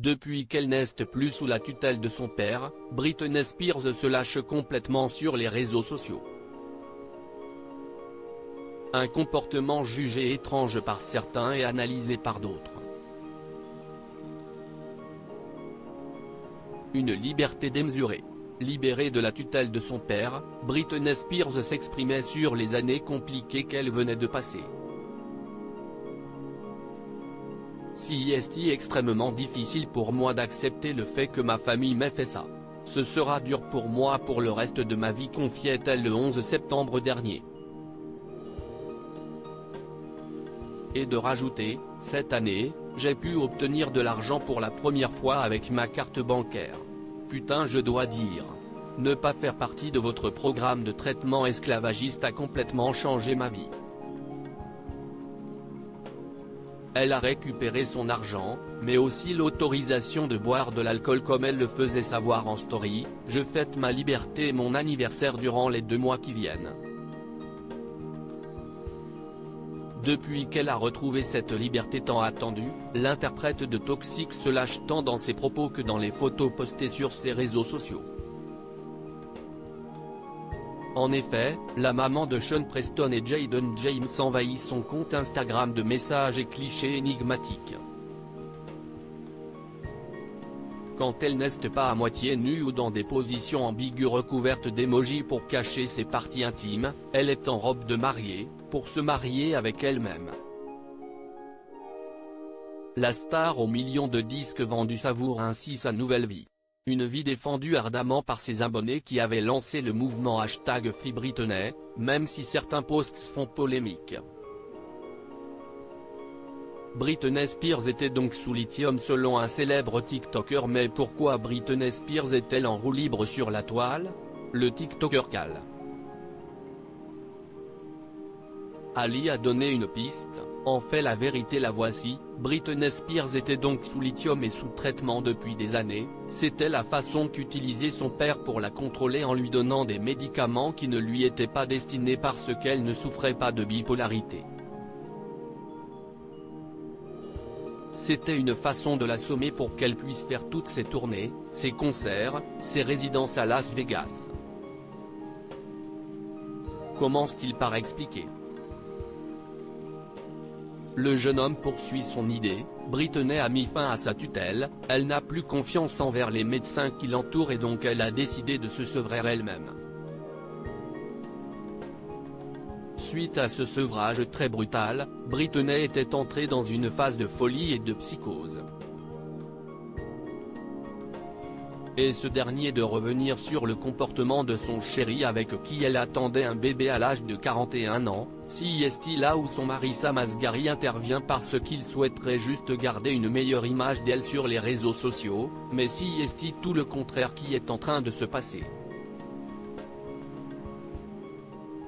Depuis qu'elle n'est plus sous la tutelle de son père, Britney Spears se lâche complètement sur les réseaux sociaux. Un comportement jugé étrange par certains et analysé par d'autres. Une liberté démesurée. Libérée de la tutelle de son père, Britney Spears s'exprimait sur les années compliquées qu'elle venait de passer. C'est extrêmement difficile pour moi d'accepter le fait que ma famille m'ait fait ça. Ce sera dur pour moi pour le reste de ma vie, confiait-elle le 11 septembre dernier. Et de rajouter, cette année, j'ai pu obtenir de l'argent pour la première fois avec ma carte bancaire. Putain, je dois dire. Ne pas faire partie de votre programme de traitement esclavagiste a complètement changé ma vie. Elle a récupéré son argent, mais aussi l'autorisation de boire de l'alcool comme elle le faisait savoir en story. Je fête ma liberté et mon anniversaire durant les 2 mois qui viennent. Depuis qu'elle a retrouvé cette liberté tant attendue, l'interprète de Toxic se lâche tant dans ses propos que dans les photos postées sur ses réseaux sociaux. En effet, la maman de Sean Preston et Jayden James envahit son compte Instagram de messages et clichés énigmatiques. Quand elle n'est pas à moitié nue ou dans des positions ambiguës recouvertes d'émojis pour cacher ses parties intimes, elle est en robe de mariée, pour se marier avec elle-même. La star aux millions de disques vendus savoure ainsi sa nouvelle vie. Une vie défendue ardemment par ses abonnés qui avaient lancé le mouvement #FreeBritney, même si certains posts font polémique. Britney Spears était donc sous lithium selon un célèbre TikToker, mais pourquoi Britney Spears est-elle en roue libre sur la toile? Le TikToker Cal Ali a donné une piste, en fait la vérité la voici. Britney Spears était donc sous lithium et sous traitement depuis des années. C'était la façon qu'utilisait son père pour la contrôler en lui donnant des médicaments qui ne lui étaient pas destinés parce qu'elle ne souffrait pas de bipolarité. C'était une façon de l'assommer pour qu'elle puisse faire toutes ses tournées, ses concerts, ses résidences à Las Vegas. Commence-t-il par expliquer. Le jeune homme poursuit son idée. Britney a mis fin à sa tutelle, elle n'a plus confiance envers les médecins qui l'entourent et donc elle a décidé de se sevrer elle-même. Suite à ce sevrage très brutal, Britney était entrée dans une phase de folie et de psychose. Et ce dernier de revenir sur le comportement de son chéri avec qui elle attendait un bébé à l'âge de 41 ans, c'est là où son mari Sam Asghari intervient parce qu'il souhaiterait juste garder une meilleure image d'elle sur les réseaux sociaux, mais c'est tout le contraire qui est en train de se passer.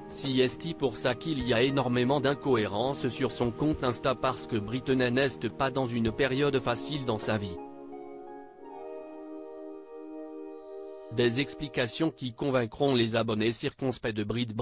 C'est pour ça qu'il y a énormément d'incohérences sur son compte Insta parce que Britney n'est pas dans une période facile dans sa vie. Des explications qui convaincront les abonnés circonspects de Brit.